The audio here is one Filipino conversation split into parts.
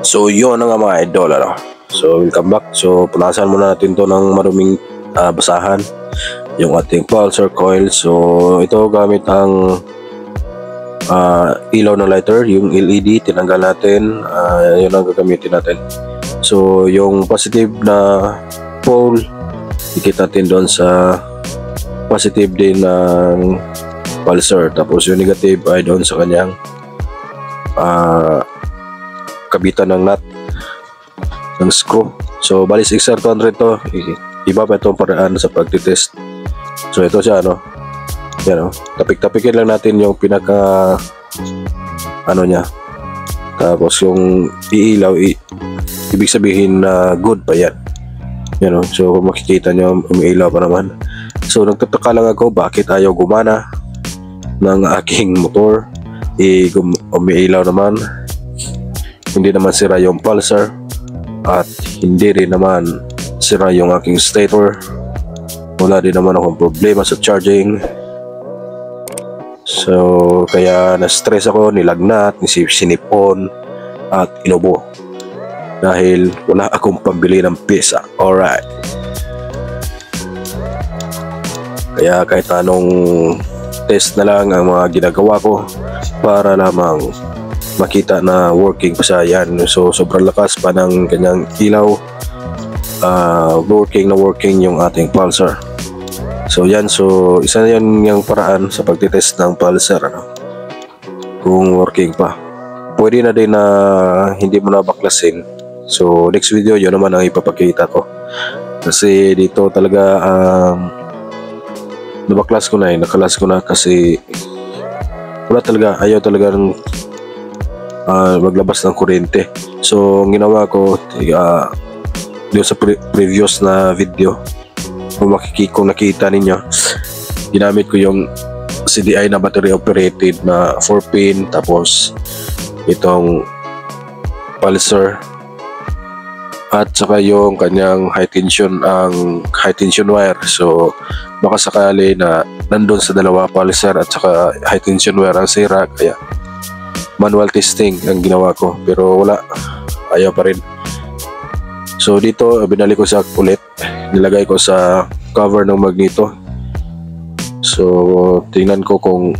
So yun na nga mga idol, ano. So welcome back. So punasan muna natin to ng maruming basahan yung ating pulsar coil. So ito gamit ang ilaw ng lighter, yung LED tinanggal natin, yun ang gagamitin natin. So yung positive na pole ikit natin doon sa positive din ng pulsar, tapos yung negative ay doon sa kanyang kabitan ng nut ng screw. So bali 6R200 to. Iba pa itong paraan sa pagtitest. So ito siya, ano, yan, tapik-tapikin lang natin yung pinaka ano niya, tapos yung iilaw ibig sabihin na good pa yan, yan, so kung makikita nyo umiilaw pa naman. So nagtataka lang ako bakit ayaw gumana ng aking motor. Umiilaw naman, hindi naman sira yung pulsar at hindi rin naman sira yung aking stator. Wala din naman akong problema sa charging. So kaya na-stress ako, nilagnat, sinipon at inubo dahil wala akong pambili ng pizza. Alright, kaya kahit anong test na lang ang mga ginagawa ko para lamang makita na working pa siya. Yan, so sobrang lakas pa ng kanyang ilaw, working yung ating pulsar. So yan, so isa na yan yung paraan sa pagtitest ng pulsar, ano, kung working pa. Pwede na din na hindi mo na baklasin. So next video yun naman ang ipapakita ko, kasi dito talaga nabaklas ko na, nakalas ko na kasi wala talaga, ayaw talaga ng maglabas ng kuryente. So ang ginawa ko doon sa previous na video, kung nakita ninyo, ginamit ko yung CDI na battery operated na 4-pin, tapos itong pulsar at saka yung kanyang high tension wire. So baka sakali na nandun sa dalawa, pulsar at saka high tension wire ang sira, kaya manual testing ang ginawa ko, pero wala, ayaw pa rin. So dito binalik ko sa ulit, nilagay ko sa cover ng magneto. So tingnan ko kung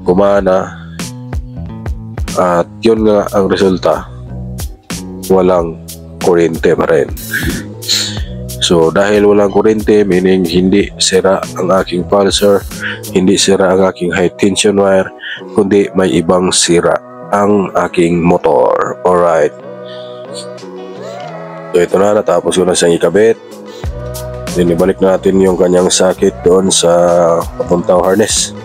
gumana, at yun nga ang resulta, walang kuryente pa rin. So dahil walang kuryente, meaning hindi sira ang aking pulsar, hindi sira ang aking high tension wire, kundi may ibang sira ang aking motor. Alright, so ito na, natapos ko na siyang ikabit. Then ibalik natin yung kanyang socket doon sa papuntang harness.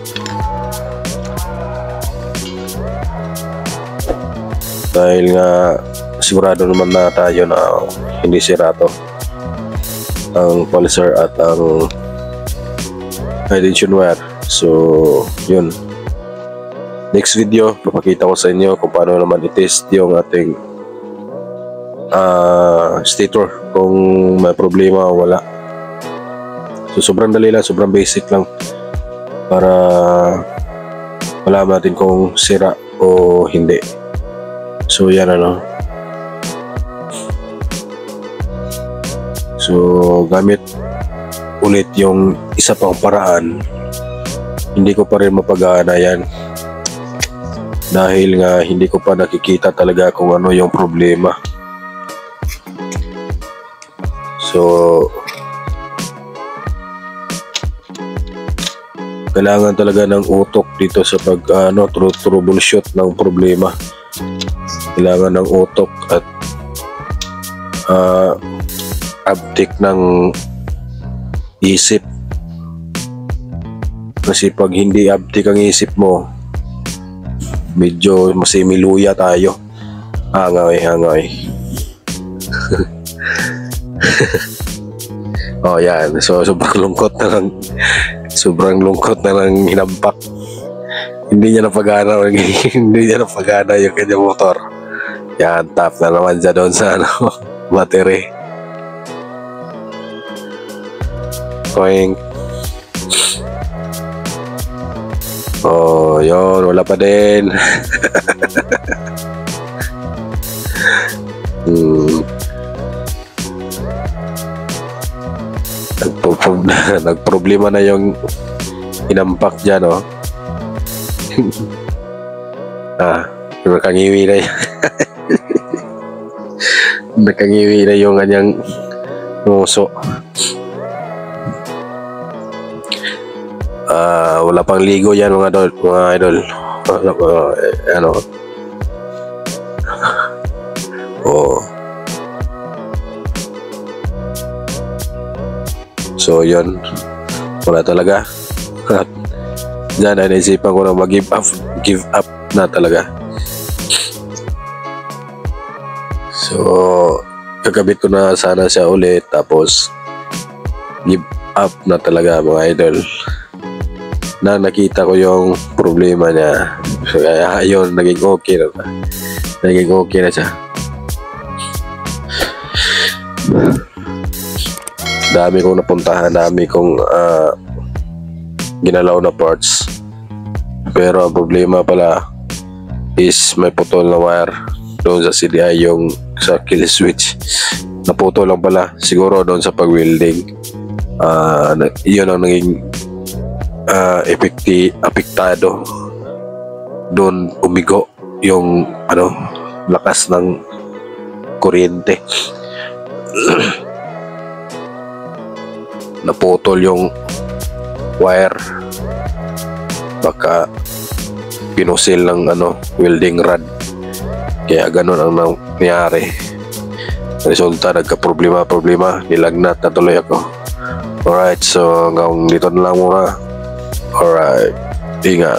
Dahil nga sigurado naman na tayo na hindi sira to, ang pulsar at ang high tension wire. So yun, next video papakita ko sa inyo kung paano naman i-test yung ating stator, kung may problema o wala. So sobrang dali lang, sobrang basic lang para malaman natin kung sira o hindi. So yan, ano. So gamit ulit yung isa pang paraan, hindi ko pa rin mapagana yan dahil nga hindi ko pa nakikita talaga kung ano yung problema. So kailangan talaga ng utok dito sa pag troubleshoot ng problema. Kailangan ng utok at abtik ng isip, kasi pag hindi abtik ang isip mo, medyo masimiluya tayo. Hangay oh yan, so sobrang lungkot na lang hinampak. Hindi niya napagana yung kanyang motor. Yan, tap na naman siya doon sa battery. Koing. Oh, yun, wala pa din. Hmm. Nagproblema na yung inampak dyan, oh. Nakangiwi na yan. Nakangiwi na yung kanyang nguso. Wala pang ligo yan mga idol. Ano? Oh. So yun, wala talaga. Diyan ay naisipan ko na give up na talaga. So kakabit ko na sana siya ulit, tapos give up na talaga mga idol. Na nakita ko yung problema niya. So kaya yun, naging okay na. Naging okay na siya. Dami kong napuntahan, dami kong ginalaw na parts, pero ang problema pala is may putol na wire doon sa CDI, yung sa kill switch naputol lang pala, siguro doon sa pag-welding. Yun ang naging apektado doon, umigo yung lakas ng kuryente. Naputol yung wire, baka pinusil ng welding rod, kaya ganun ang nangyari. Resulta, nagka-problema, nilagnat na tuloy ako. Alright, so hanggang dito na lang muna. Alright, ingat.